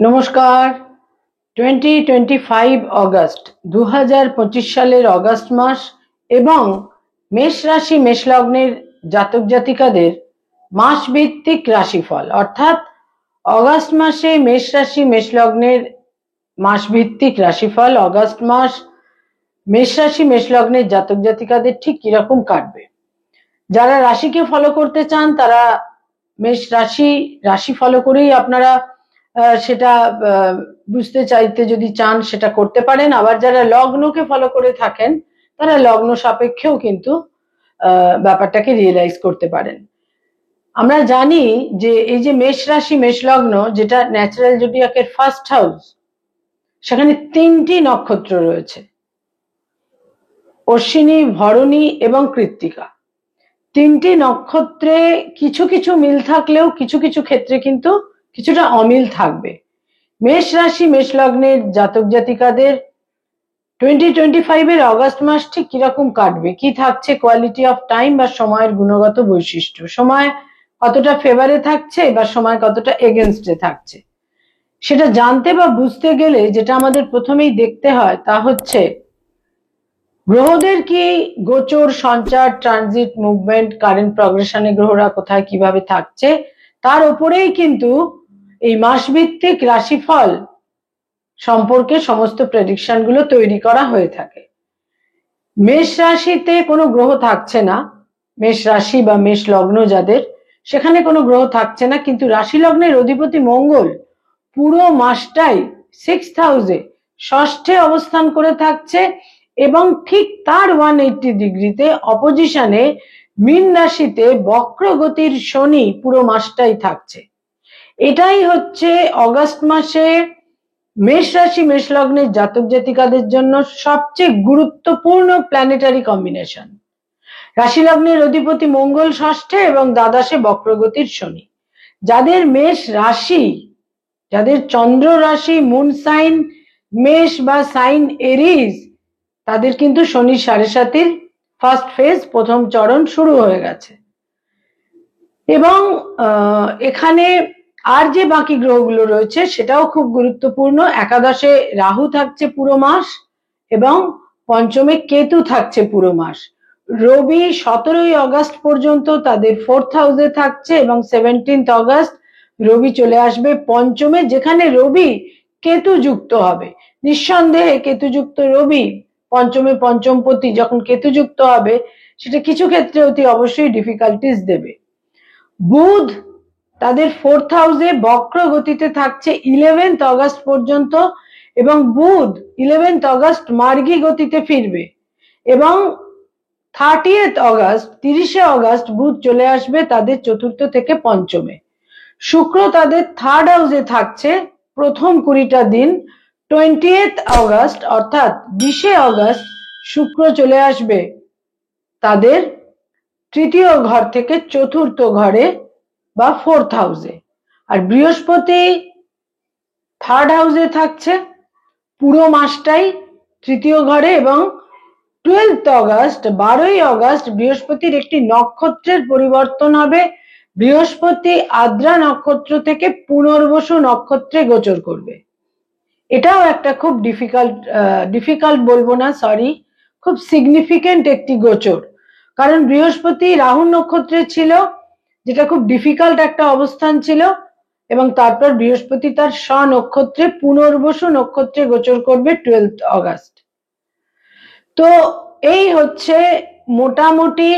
নমস্কার। 2025 অগস্ট 2025 সালের অগস্ট মাস এবং মেষ রাশি মেষ লগ্নের জাতক জাতিকাদের মাস ভিত্তিক রাশিফল, অর্থাৎ অগস্ট মাসে মেষ রাশি মেষ লগ্নের মাস ভিত্তিক রাশিফল অগস্ট মাস মেষ রাশি মেষ লগ্নের জাতক জাতিকাদের ঠিক কিরকম কাটবে। যারা রাশিকে ফলো করতে চান তারা মেষ রাশি ফলো করেই আপনারা সেটা বুঝতে চাইতে যদি চান সেটা করতে পারেন। আবার যারা লগ্নকে ফলো করে থাকেন তারা লগ্ন সাপেক্ষেও কিন্তু ব্যাপারটাকে রিয়েলাইজ করতে পারেন। আমরা জানি যে এই যে মেষ রাশি মেষ লগ্ন, যেটা ন্যাচারাল জোডিয়াকের ফার্স্ট হাউস, সেখানে 3টি নক্ষত্র রয়েছে, অশ্বিনী, ভরণী এবং কৃত্তিকা। 3টি নক্ষত্রে কিছু কিছু মিল থাকলেও কিছু কিছু ক্ষেত্রে কিন্তু কিছুটা অমিল থাকবে। মেষ রাশি মেষ লগ্নের জাতক জাতিকাদের 2025 এর অগস্ট মাস ঠিক কিরকম কাটবে, কি থাকছে কোয়ালিটি অফ টাইম বা সময়ের গুণগত বৈশিষ্ট্য, সময় কতটা ফেভারে থাকছে বা সময় কতটা এগেনস্টে থাকছে, সেটা জানতে বা বুঝতে গেলে যেটা আমাদের প্রথমেই দেখতে হয় তা হচ্ছে গ্রহদের কি গোচর, সঞ্চার, ট্রানজিট, মুভমেন্ট, কারেন্ট প্রগ্রেশনে গ্রহরা কোথায় কিভাবে থাকছে, তার উপরেই কিন্তু এই মাসভিত্তিক রাশিফল সম্পর্কে সমস্ত প্রেডিকশন গুলো তৈরি করা হয়ে থাকে। মেষ রাশিতে কোনো গ্রহ থাকছে না, মেষ রাশি বা মেষ লগ্ন যাদের, সেখানে কোনো গ্রহ থাকছে না, কিন্তু রাশি লগ্নের অধিপতি মঙ্গল পুরো মাসটাই 6th হাউসে ষষ্ঠে অবস্থান করে থাকছে এবং ঠিক তার 180 ডিগ্রিতে অপোজিশনে মীন রাশিতে বক্রগতির শনি পুরো মাসটাই থাকছে। এটাই হচ্ছে অগস্ট মাসে মেষ রাশি মেষ লগ্নের জাতক জাতিকাদের জন্য সবচেয়ে গুরুত্বপূর্ণ প্ল্যানেটারি কম্বিনেশন। রাশি লগ্নের অধিপতি মঙ্গল ষষ্ঠে এবং দ্বাদশে বক্রগতির শনি। যাদের মেষ রাশি, যাদের চন্দ্র রাশি মুন সাইন মেষ বা সাইন এরিজ, তাদের কিন্তু শনি 7.5 ফার্স্ট ফেজ, প্রথম চরণ শুরু হয়ে গেছে। এবং এখানে আর যে বাকি গ্রহগুলো রয়েছে সেটাও খুব গুরুত্বপূর্ণ। একাদশে রাহু থাকছে পুরো মাস এবং পঞ্চমে কেতু থাকছে পুরো মাস। রবি 17ই অগস্ট পর্যন্ত তাদের 4th হাউসে থাকছে এবং 17th অগস্ট রবি চলে আসবে পঞ্চমে, যেখানে রবি কেতু যুক্ত হবে। নিঃসন্দেহে কেতুযুক্ত রবি পঞ্চমে পঞ্চমপতি যখন কেতু যুক্ত হবে, সেটা কিছু ক্ষেত্রে অতি অবশ্যই ডিফিকাল্টিস দেবে। বুধ তাদের 4th হাউসে বক্র গতিতে থাকছে 11th অগস্ট পর্যন্ত এবং বুধ 11th অগস্ট মার্গী গতিতে ফিরবে এবং 30th অগস্ট 30শে অগস্ট বুধ চলে আসবে তাদের চতুর্থ থেকে পঞ্চমে। শুক্র তাদের 3rd হাউসে থাকছে প্রথম 20টা দিন। 20th অগস্ট অর্থাৎ 20শে অগস্ট শুক্র চলে আসবে তাদের তৃতীয় ঘর থেকে চতুর্থ ঘরে বা 4th হাউসে। আর বৃহস্পতি 3rd হাউসে থাকছে পুরো মাসটাই তৃতীয় ঘরে এবং 12th অগস্ট 12ই অগস্ট বৃহস্পতির একটি নক্ষত্রের পরিবর্তন হবে। বৃহস্পতি আদ্রা নক্ষত্র থেকে পুনর্বসু নক্ষত্রে গোচর করবে। এটাও একটা খুব ডিফিকাল্ট বলবো না, সরি, খুব সিগনিফিকেন্ট একটি গোচর, কারণ বৃহস্পতি রাহু নক্ষত্রে ছিল, যেটা খুব ডিফিকাল্ট একটা অবস্থান ছিল, এবং তারপর বৃহস্পতি তার স্বনক্ষত্রে পুনর্বসু নক্ষত্রে গোচর করবে 12th অগস্ট। তো এই হচ্ছে মোটামুটি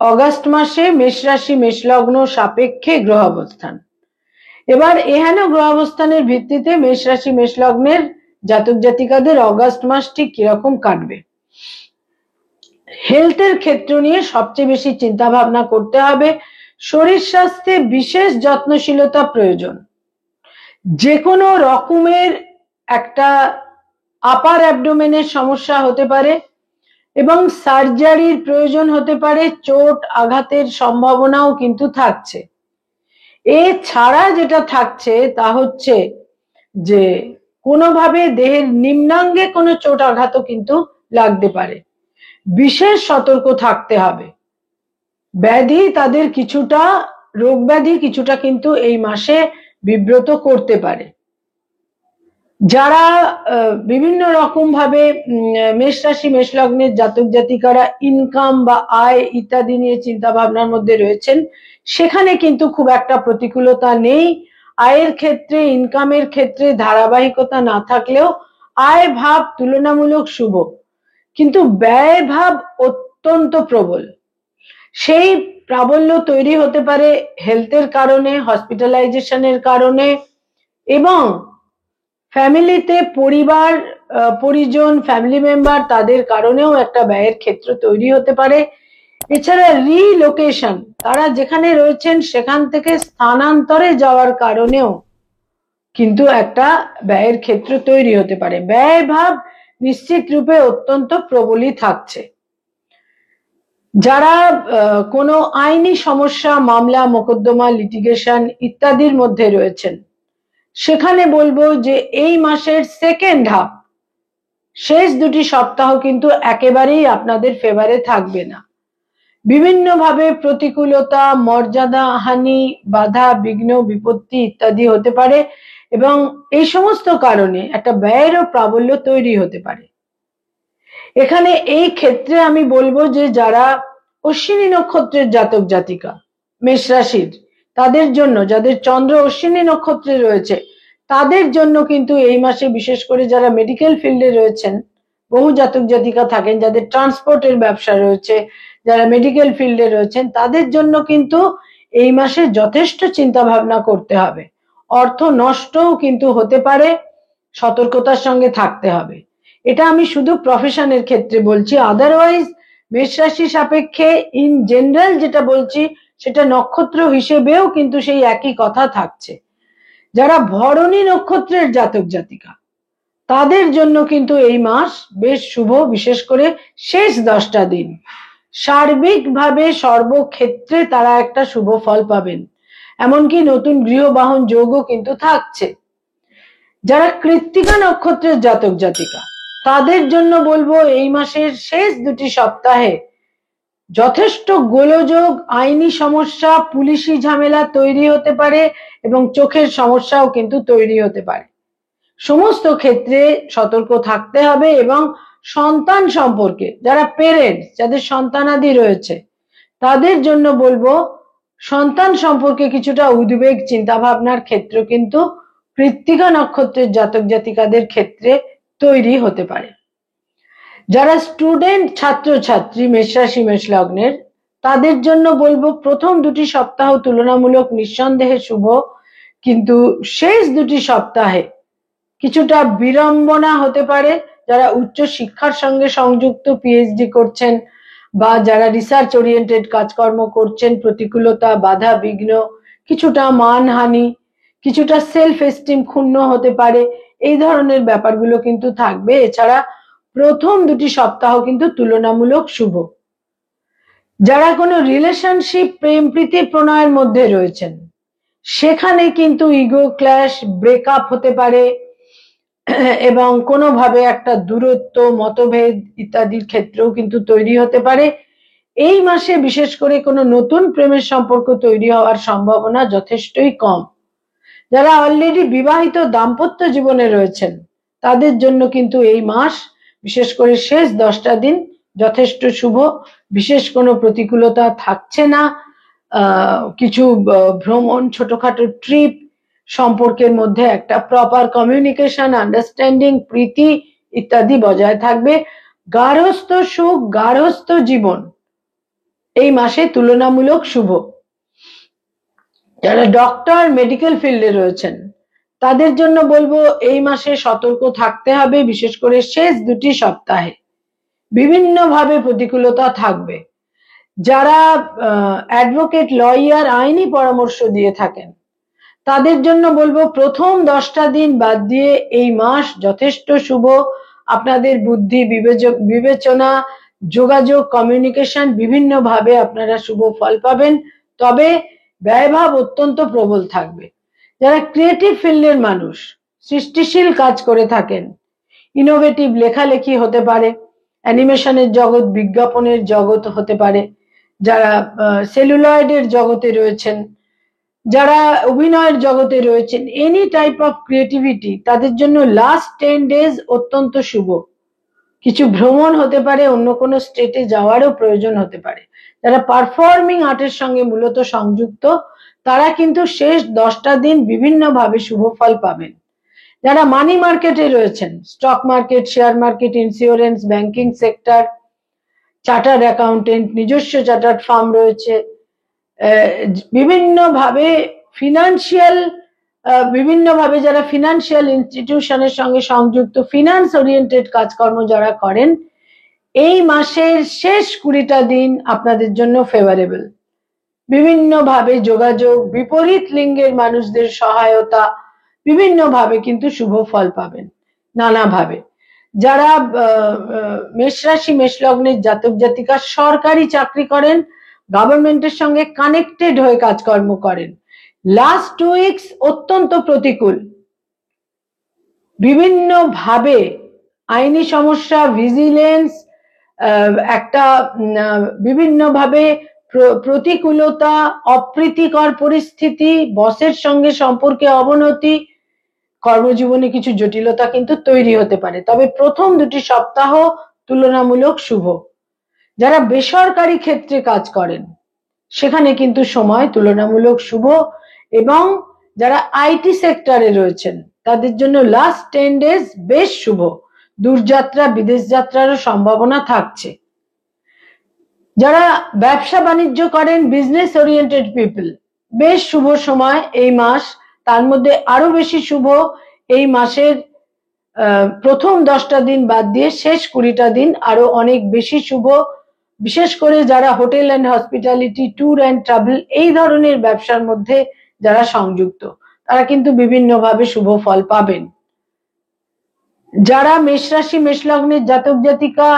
অগস্ট মাসে মেষ রাশি মেষ লগ্ন সাপেক্ষে গ্রহ অবস্থান। এবার এহেন গ্রহ অবস্থানের ভিত্তিতে মেষ রাশি মেষ লগ্নের জাতক জাতিকাদের অগস্ট মাস ঠিক কিরকম কাটবে। হেলথের ক্ষেত্র নিয়ে সবচেয়ে বেশি চিন্তা ভাবনা করতে হবে। শরীর স্বাস্থ্যে বিশেষ যত্নশীলতা প্রয়োজন। যে কোনো রকমের একটা আপার অ্যাবডোমেনের সমস্যা হতে পারে এবং সার্জারির প্রয়োজন হতে পারে, চোট আঘাতের সম্ভাবনাও কিন্তু থাকছে। এছাড়া যেটা থাকছে তা হচ্ছে যে কোনোভাবে দেহের নিম্নাঙ্গে কোনো চোট আঘাতও কিন্তু লাগতে পারে, বিশেষ সতর্ক থাকতে হবে। ব্যাধি তাদের কিছুটা, রোগ ব্যাধি কিছুটা কিন্তু এই মাসে বিব্রত করতে পারে। যারা বিভিন্ন রকম ভাবে মেষ রাশি মেষ লগ্নের জাতক জাতিকারা ইনকাম বা আয় ইত্যাদি নিয়ে চিন্তা ভাবনার মধ্যে রয়েছেন, সেখানে কিন্তু খুব একটা প্রতিকূলতা নেই। আয়ের ক্ষেত্রে, ইনকামের ক্ষেত্রে ধারাবাহিকতা না থাকলেও আয় ভাব তুলনামূলক শুভ, কিন্তু ব্যয় ভাব অত্যন্ত প্রবল। সেই প্রাবল্য তৈরি হতে পারে হেলথের কারণে, হসপিটালাইজেশনের কারণে, এবং ফ্যামিলিতে পরিবার পরিজন, ফ্যামিলি মেম্বার, তাদের কারণেও একটা ব্যয়ের ক্ষেত্র তৈরি হতে পারে। এছাড়া রিলোকেশন, তারা যেখানে রয়েছেন সেখান থেকে স্থানান্তরে যাওয়ার কারণেও কিন্তু একটা ব্যয়ের ক্ষেত্র তৈরি হতে পারে। ব্যয় ভাব নিশ্চিত রূপে অত্যন্ত প্রবলই থাকছে। যারা কোনো আইনি সমস্যা, মামলা মোকদ্দমা, লিটিগেশন ইত্যাদির মধ্যে রয়েছেন, সেখানে বলবো যে এই মাসের সেকেন্ড হাফ, শেষ দুটি সপ্তাহ কিন্তু একেবারেই আপনাদের ফেভারে থাকবে না। বিভিন্নভাবে প্রতিকূলতা, মর্যাদা হানি, বাধা বিঘ্ন, বিপত্তি ইত্যাদি হতে পারে, এবং এই সমস্ত কারণে একটা ব্যয়েরও প্রাবল্য তৈরি হতে পারে। এখানে এই ক্ষেত্রে আমি বলবো যে যারা অশ্বিনী নক্ষত্রের জাতক জাতিকা মেষ রাশির, তাদের জন্য, যাদের চন্দ্র অশ্বিনী নক্ষত্রে রয়েছে, তাদের জন্য কিন্তু এই মাসে, বিশেষ করে যারা মেডিকেল ফিল্ডে রয়েছেন, বহু জাতক জাতিকা থাকেন যাদের ট্রান্সপোর্টের ব্যবসা রয়েছে, যারা মেডিকেল ফিল্ডে রয়েছেন, তাদের জন্য কিন্তু এই মাসে যথেষ্ট চিন্তা ভাবনা করতে হবে। অর্থ নষ্টও কিন্তু হতে পারে, সতর্কতার সঙ্গে থাকতে হবে। এটা আমি শুধু প্রফেশনের ক্ষেত্রে বলছি, আদারওয়াইজ মেষ রাশি সাপেক্ষে ইন জেনারেল যেটা বলছি, সেটা নক্ষত্র হিসেবেও কিন্তু সেই একই কথা থাকছে। যারা ভরণী নক্ষত্রের জাতক জাতিকা, তাদের জন্য কিন্তু এই মাস বেশ শুভ, বিশেষ করে শেষ 10টা দিন সার্বিকভাবে সর্বক্ষেত্রে তারা একটা শুভ ফল পাবেন। এমনকি নতুন গৃহবাহন যোগও কিন্তু থাকছে। যারা কৃত্তিকা নক্ষত্রের জাতক জাতিকা, তাদের জন্য বলবো এই মাসের শেষ দুটি সপ্তাহে যথেষ্ট গোলযোগ, আইনি সমস্যা, পুলিশি ঝামেলা তৈরি হতে পারে, এবং চোখের সমস্যাও কিন্তু তৈরি হতে পারে। সমস্ত ক্ষেত্রে সতর্ক থাকতে হবে। এবং সন্তান সম্পর্কে, যারা পেরেন্টস, যাদের সন্তানাদি রয়েছে, তাদের জন্য বলবো সন্তান সম্পর্কে কিছুটা উদ্বেগ, চিন্তা ভাবনার ক্ষেত্র কিন্তু কৃত্তিকা নক্ষত্রের জাতক জাতিকাদের ক্ষেত্রে তৈরি হতে পারে। যারা স্টুডেন্ট, ছাত্রছাত্রী মেষ রাশি মেষ লগ্নের, তাদের জন্য বলবো প্রথম দুটি সপ্তাহ তুলনামূলক নিঃসন্দেহে শুভ, কিন্তু শেষ দুটি সপ্তাহে কিছুটা বিড়ম্বনা হতে পারে। যারা উচ্চ শিক্ষার সঙ্গে সংযুক্ত, পিএইচডি করছেন, বা যারা রিসার্চ ওরিয়েন্টেড কাজকর্ম করছেন, প্রতিকূলতা, বাধা বিঘ্ন, কিছুটা মানহানি, কিছুটা সেলফ এস্টিম ক্ষুণ্ণ হতে পারে, এই ধরনের ব্যাপারগুলো কিন্তু থাকবে। এছাড়া প্রথম দুটি সপ্তাহ কিন্তু তুলনামূলক শুভ। যারা কোনো রিলেশনশিপ, প্রেম প্রীতি প্রণয়ের মধ্যে রয়েছেন, সেখানে কিন্তু ইগো ক্ল্যাশ, ব্রেকআপ হতে পারে, এবং কোনোভাবে একটা দূরত্ব, মতভেদ ইত্যাদির ক্ষেত্রেও কিন্তু তৈরি হতে পারে। এই মাসে বিশেষ করে কোনো নতুন প্রেমের সম্পর্ক তৈরি হওয়ার সম্ভাবনা যথেষ্টই কম। যারা অলরেডি বিবাহিত দাম্পত্য জীবনে রয়েছেন, তাদের জন্য কিন্তু এই মাস, বিশেষ করে শেষ 10টা দিন যথেষ্ট শুভ। বিশেষ কোনো প্রতিকূলতা থাকছে না। কিছু ভ্রমণ, ছোটখাটো ট্রিপ, সম্পর্কের মধ্যে একটা প্রপার কমিউনিকেশন, আন্ডারস্ট্যান্ডিং, প্রীতি ইত্যাদি বজায় থাকবে। গার্হস্থ সুখ, গার্হস্থ জীবন এই মাসে তুলনামূলক শুভ। যারা ডক্টর, মেডিকেল ফিল্ডে রয়েছেন, তাদের জন্য বলবো এই মাসে সতর্ক থাকতে হবে, বিশেষ করে শেষ দুটি সপ্তাহে বিভিন্নভাবে প্রতিকূলতা থাকবে। যারা অ্যাডভোকেট, লয়ার, আইনি পরামর্শ দিয়ে থাকেন, তাদের জন্য বলবো প্রথম 10টা দিন বাদ দিয়ে এই মাস যথেষ্ট শুভ। আপনাদের বুদ্ধি, বিবেচনা, যোগাযোগ, কমিউনিকেশন বিভিন্নভাবে আপনারা শুভ ফল পাবেন, তবে ব্যয়ভাব অত্যন্ত প্রবল থাকবে। যারা ক্রিয়েটিভ ফিল্ডের মানুষ, সৃষ্টিশীল কাজ করে থাকেন, ইনোভেটিভ লেখালেখি হতে পারে, অ্যানিমেশনের জগৎ, বিজ্ঞাপনের জগৎ হতে পারে, যারা সেলুলয়েডের জগতে রয়েছেন, যারা অভিনয়ের জগতে রয়েছেন, এনি টাইপ অফ ক্রিয়েটিভিটি, তাদের জন্য লাস্ট 10 days অত্যন্ত শুভ। কিছু ভ্রমণ হতে পারে, অন্য কোনো স্টেটে যাওয়ারও প্রয়োজন হতে পারে। যারা পারফর্মিং আর্টের সঙ্গে মূলত সংযুক্ত, তারা কিন্তু শেষ 10টা দিন বিভিন্নভাবে শুভ ফল পাবেন। যারা মানি মার্কেটে রয়েছেন, stock market, share market, insurance, banking sector, chartered accountant, নিজস্ব চার্টার্ড ফার্ম রয়েছে, বিভিন্নভাবে ফিনান্সিয়াল বিভিন্নভাবে যারা ফিনান্সিয়াল ইনস্টিটিউশনের সঙ্গে সংযুক্ত, ফিনান্স ওরিয়েন্টেড কাজকর্ম যারা করেন, এই মাসের শেষ 20টা দিন আপনাদের জন্য ফেভারেবল। বিভিন্নভাবে যোগাযোগ, বিপরীত লিঙ্গের মানুষদের সহায়তা, বিভিন্নভাবে কিন্তু শুভ ফল পাবেন নানাভাবে। যারা মেষ রাশি মেষ লগ্নের জাতক জাতিকা সরকারি চাকরি করেন, গভর্নমেন্টের সঙ্গে কানেক্টেড হয়ে কাজকর্ম করেন, লাস্ট 2 weeks অত্যন্ত প্রতিকূল। বিভিন্নভাবে আইনি সমস্যা, ভিজিলেন্স, একটা বিভিন্নভাবে প্রতিকূলতা, অপ্রীতিকর পরিস্থিতি, বসের সঙ্গে সম্পর্কে অবনতি, কর্মজীবনে কিছু জটিলতা কিন্তু তৈরি হতে পারে। তবে প্রথম 2টি সপ্তাহ তুলনামূলক শুভ। যারা বেসরকারি ক্ষেত্রে কাজ করেন, সেখানে কিন্তু সময় তুলনামূলক শুভ, এবং যারা আইটি সেক্টরে রয়েছেন, তাদের জন্য লাস্ট 10 days বেশ শুভ। দূরযাত্রা, বিদেশ যাত্রারও সম্ভাবনা থাকছে। যারা ব্যবসা বাণিজ্য করেন, বিজনেস ওরিয়েন্টেড পিপল, বেশ শুভ সময় এই মাস। তার মধ্যে আরো বেশি শুভ এই মাসের প্রথম 10টা দিন বাদ দিয়ে শেষ 20টা দিন আরো অনেক বেশি শুভ। বিশেষ করে যারা hotel and hospitality, tour and travel, এই ধরনের ব্যবসার মধ্যে যারা সংযুক্ত, তারা কিন্তু বিভিন্নভাবে শুভ ফল পাবেন। যারা মেষ রাশি মেষ লগ্নের জাতক জাতিকা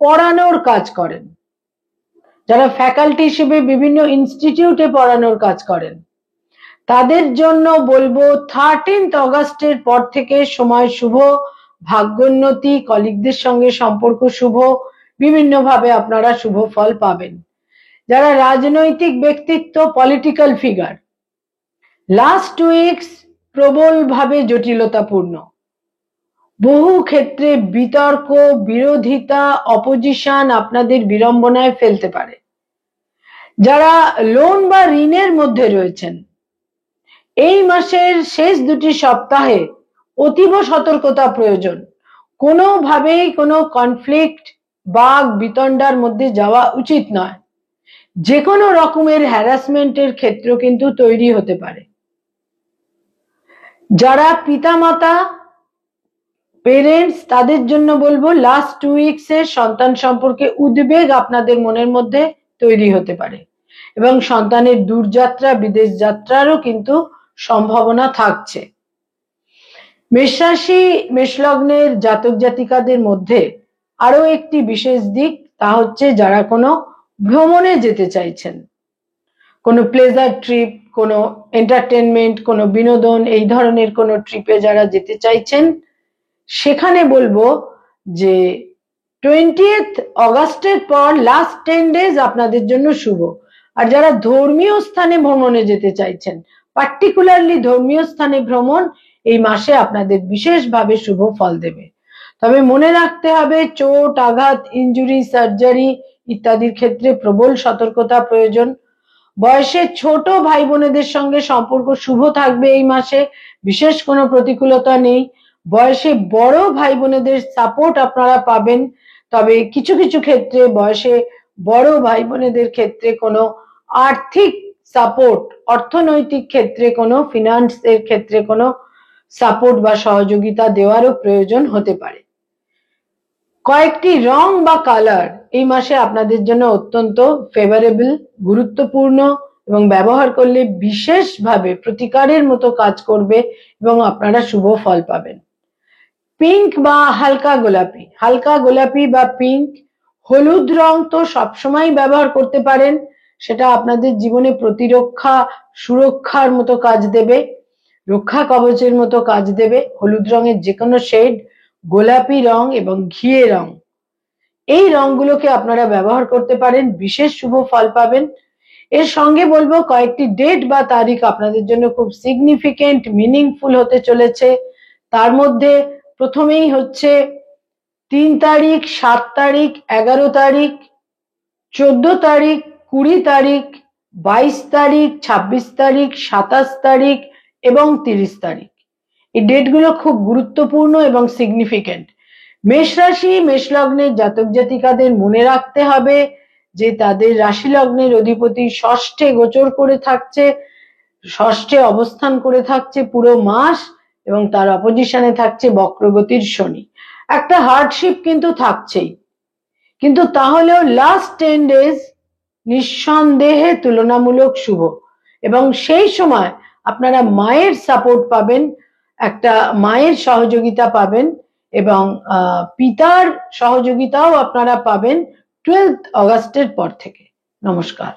পড়ানোর কাজ করেন, যারা ফ্যাকাল্টি হিসেবে বিভিন্ন ইনস্টিটিউটে পড়ানোর কাজ করেন, তাদের জন্য বলবো 13th অগাস্টের পর থেকে সময় শুভ। ভাগ্যোন্নতি, কলিগদের সঙ্গে সম্পর্ক শুভ, বিভিন্নভাবে আপনারা শুভ ফল পাবেন। যারা রাজনৈতিক ব্যক্তিত্ব, পলিটিক্যাল ফিগার, লাস্ট 2 weeks প্রবলভাবে জটিলতাপূর্ণ। বহু ক্ষেত্রে বিতর্ক, বিরোধিতা, অপোজিশন আপনাদের বিড়ম্বনায় ফেলতে পারে। যারা লোন বা ঋণের মধ্যে রয়েছেন, এই মাসের শেষ 2টি সপ্তাহে অতীব সতর্কতা প্রয়োজন। কোনোভাবেই কোনো কনফ্লিক্ট, বাগ বিতণ্ডার মধ্যে যাওয়া উচিত নয়। যে কোনো রকমের হ্যারাসমেন্টের ক্ষেত্র কিন্তু তৈরি হতে পারে। যারা পিতামাতা, পেরেন্টস, তাদের জন্য বলবো লাস্ট 2 weeks এর সন্তান সম্পর্কে উদ্বেগ আপনাদের মনের মধ্যে তৈরি হতে পারে, এবং সন্তানের দূরযাত্রা, বিদেশ যাত্রারও কিন্তু সম্ভাবনা থাকছে। মেষ রাশি মেষ লগ্নের জাতক জাতিকাদের মধ্যে আরো একটি বিশেষ দিক, তা হচ্ছে যারা কোনো ভ্রমণে যেতে চাইছেন, কোনো প্লেজার ট্রিপ, কোনো এন্টারটেনমেন্ট, কোনো বিনোদন, এই ধরনের কোনো ট্রিপে যারা যেতে চাইছেন, সেখানে বলবো যে 20th অগাস্টের পর লাস্ট 10 days আপনাদের জন্য শুভ। আর যারা ধর্মীয় স্থানে ভ্রমণে যেতে চাইছেন, পার্টিকুলারলি ধর্মীয় স্থানে ভ্রমণ এই মাসে আপনাদের বিশেষভাবে শুভ ফল দেবে। তবে মনে রাখতে হবে, চোট, আঘাত, ইনজুরি, সার্জারি ইত্যাদির ক্ষেত্রে প্রবল সতর্কতা প্রয়োজন। বয়সে ছোট ভাই বোনেদের সঙ্গে সম্পর্ক শুভ থাকবে এই মাসে, বিশেষ কোনো প্রতিকূলতা নেই। বয়সে বড় ভাই বোনেদের সাপোর্ট আপনারা পাবেন, তবে কিছু কিছু ক্ষেত্রে বয়সে বড় ভাই বোনেদের ক্ষেত্রে কোনো আর্থিক সাপোর্ট, অর্থনৈতিক ক্ষেত্রে কোনো ফিনান্সের ক্ষেত্রে কোনো সাপোর্ট বা সহযোগিতা দেওয়ারও প্রয়োজন হতে পারে। কয়েকটি রং বা কালার এই মাসে আপনাদের জন্য অত্যন্ত ফেভারেবল, গুরুত্বপূর্ণ, এবং ব্যবহার করলে বিশেষভাবে প্রতিকারের মতো কাজ করবে এবং আপনারা শুভ ফল পাবেন। পিঙ্ক বা হালকা গোলাপি বা পিঙ্ক, হলুদ রং তো সবসময় ব্যবহার করতে পারেন, সেটা আপনাদের জীবনে প্রতিরক্ষা, সুরক্ষার মতো কাজ দেবে, রক্ষা কবচের মতো কাজ দেবে। হলুদ রঙের যে কোনো শেড, গোলাপি রং এবং ঘিয়ে রং, এই রংগুলোকে আপনারা ব্যবহার করতে পারেন, বিশেষ শুভ ফল পাবেন। এর সঙ্গে বলবো কয়েকটি ডেট বা তারিখ আপনাদের জন্য খুব সিগনিফিকেন্ট, মিনিংফুল হতে চলেছে। তার মধ্যে প্রথমেই হচ্ছে 3 তারিখ, 7 তারিখ, 11 তারিখ, 14 তারিখ, 20 তারিখ, 22 তারিখ, 26 তারিখ, 27 তারিখ এবং 30 তারিখ। এই ডেটগুলো খুব গুরুত্বপূর্ণ এবং সিগনিফিকেন্ট। মেষ রাশি মেষ লগ্নের জাতক জাতিকাদের মনে রাখতে হবে যে তাদের রাশি লগ্নের অধিপতি ষষ্ঠে গোচর করে থাকছে, ষষ্ঠে অবস্থান করে থাকছে পুরো মাস, এবং তার অপোজিশনে থাকছে বক্রগতির শনি। একটা হার্ডশিপ কিন্তু থাকছেই, কিন্তু তাহলেও লাস্ট 10 ডেজ নিঃসন্দেহে তুলনামূলক শুভ, এবং সেই সময় আপনারা মায়ের সাপোর্ট পাবেন, একটা মায়ের সহযোগিতা পাবেন, এবং পিতার সহযোগিতাও আপনারা পাবেন 12 অগাস্টের পর থেকে। নমস্কার।